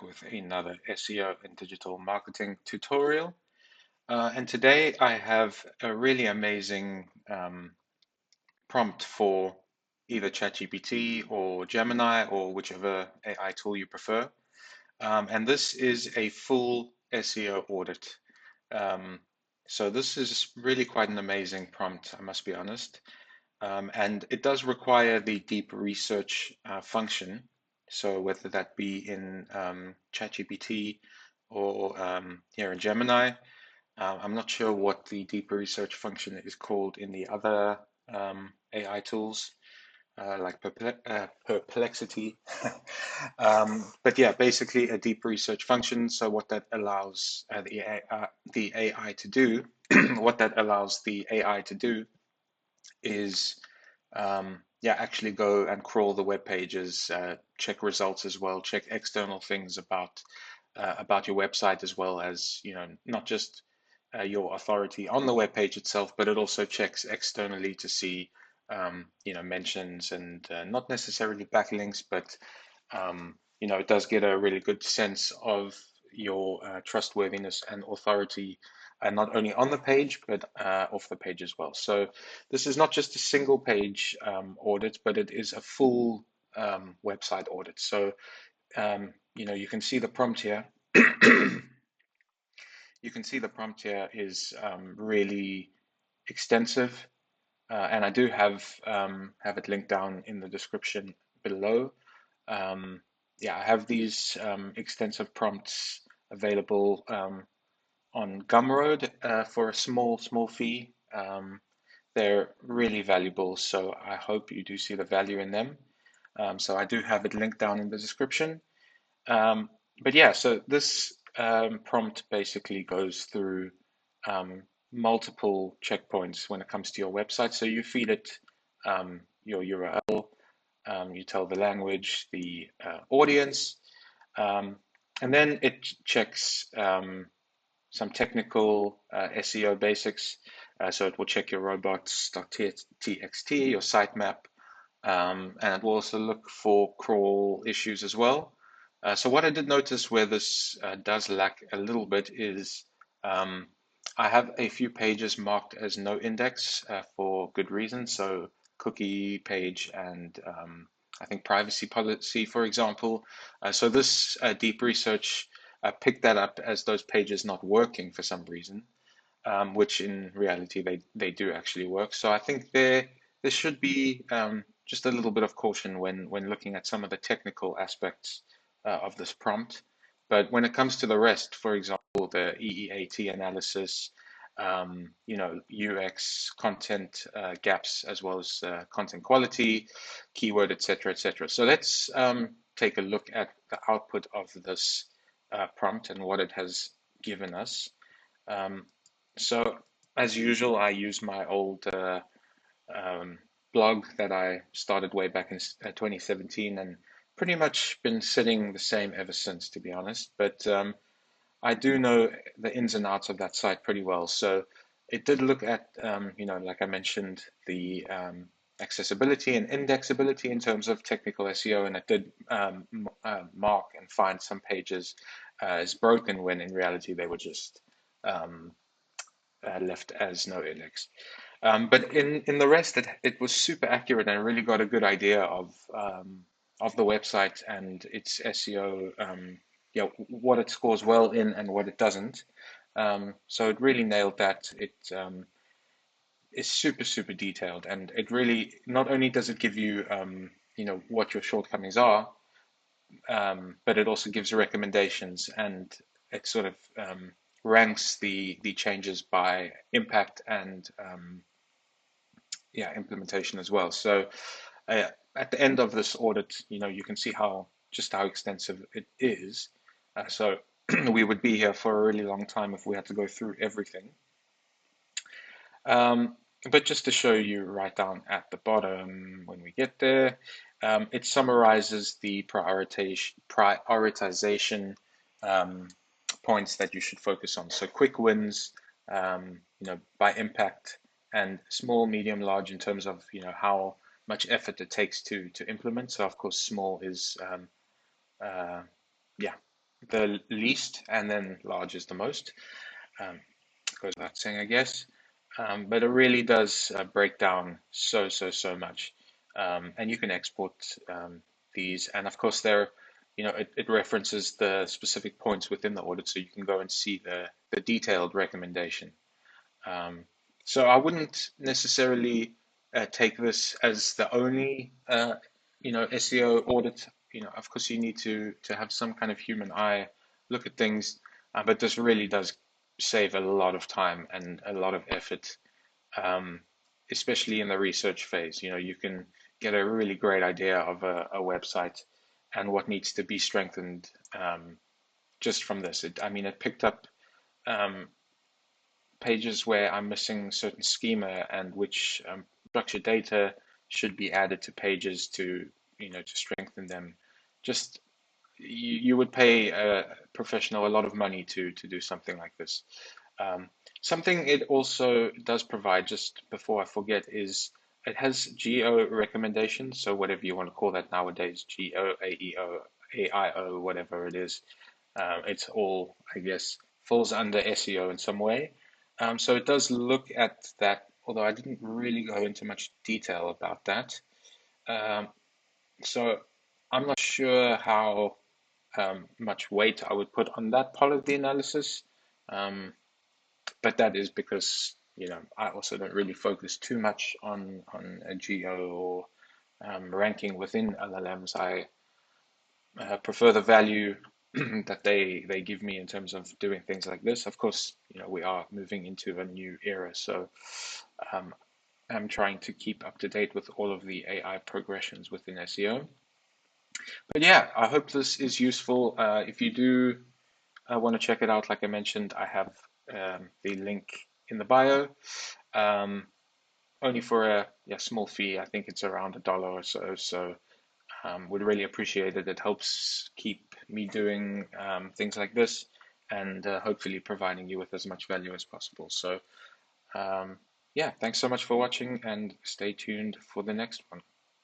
with another SEO and digital marketing tutorial. And today I have a really amazing prompt for either ChatGPT or Gemini or whichever AI tool you prefer. And this is a full SEO audit. Um, so this is really quite an amazing prompt, I must be honest. And it does require the deep research function. So whether that be in ChatGPT or here in Gemini, I'm not sure what the deep research function is called in the other AI tools, like Perplexity. But yeah, basically a deep research function. So what that allows the AI to do, what that allows the AI to do is yeah, actually go and crawl the web pages, check results as well, check external things about your website, as well as, you know, not just your authority on the web page itself, but it also checks externally to see you know, mentions and not necessarily backlinks, but you know, it does get a really good sense of your trustworthiness and authority, and not only on the page, but off the page as well. So this is not just a single page audit, but it is a full website audit. So you know, you can see the prompt here. You can see the prompt here is really extensive, and I do have it linked down in the description below. Yeah, I have these extensive prompts available on Gumroad for a small fee. They're really valuable, so I hope you do see the value in them. So I do have it linked down in the description. But yeah, so this prompt basically goes through multiple checkpoints when it comes to your website. So you feed it your URL, you tell the language, the audience, and then it checks some technical SEO basics. So it will check your robots.txt, your sitemap, and it will also look for crawl issues as well. So what I did notice where this does lack a little bit is I have a few pages marked as no index for good reason. So cookie page and I think privacy policy, for example. So this deep research picked that up as those pages not working for some reason, which in reality they do actually work. So I think there should be just a little bit of caution when looking at some of the technical aspects of this prompt. But when it comes to the rest, for example, the EEAT analysis, you know, UX, content gaps, as well as content quality, keyword, etc., etc. So let's take a look at the output of this prompt and what it has given us. So as usual, I use my old blog that I started way back in 2017, and pretty much been sitting the same ever since, to be honest. But I do know the ins and outs of that site pretty well. So it did look at, you know, like I mentioned, the accessibility and indexability in terms of technical SEO, and it did mark and find some pages as broken when in reality they were just left as no index. But in the rest, it was super accurate, and I really got a good idea of the website and its SEO, you know, what it scores well in and what it doesn't. So it really nailed that. It is super detailed, and it really not only does it give you you know, what your shortcomings are, but it also gives recommendations, and it sort of ranks the changes by impact and yeah, implementation as well. So at the end of this audit, you know, you can see just how extensive it is. So we would be here for a really long time if we had to go through everything. But just to show you right down at the bottom, when we get there, it summarizes the prioritization points that you should focus on. So quick wins, you know, by impact, and small, medium, large in terms of, you know, how much effort it takes to implement. So of course, small is yeah, the least, and then large is the most. Um, Goes without saying, I guess. But it really does break down so much. And you can export these, and of course, it references the specific points within the audit, so you can go and see the detailed recommendation. Um, so I wouldn't necessarily take this as the only, SEO audit. Of course, you need to have some kind of human eye look at things, but this really does save a lot of time and a lot of effort, um, especially in the research phase. You can get a really great idea of a website and what needs to be strengthened, just from this. It picked up um, pages where I'm missing certain schema and which structured data should be added to pages to strengthen them. Just you would pay a professional a lot of money to do something like this. Um, Something it also does provide, just before I forget, is it has geo recommendations. So whatever you want to call that nowadays, geo, AEO, AIO, whatever it is, it's all, I guess, falls under SEO in some way. So it does look at that, although I didn't really go into much detail about that. Um, so I'm not sure how much weight I would put on that part of the analysis. Um, but that is because, I also don't really focus too much on a geo or ranking within LLMs. I prefer the value that they give me in terms of doing things like this. Of course, we are moving into a new era, so um, I'm trying to keep up to date with all of the AI progressions within SEO. But yeah, I hope this is useful. If you do want to check it out, like I mentioned, I have the link in the bio. Um, Only for a small fee. I think it's around $1 or so. So would really appreciate it. It helps keep me doing things like this, and hopefully providing you with as much value as possible. So, yeah, thanks so much for watching, and stay tuned for the next one.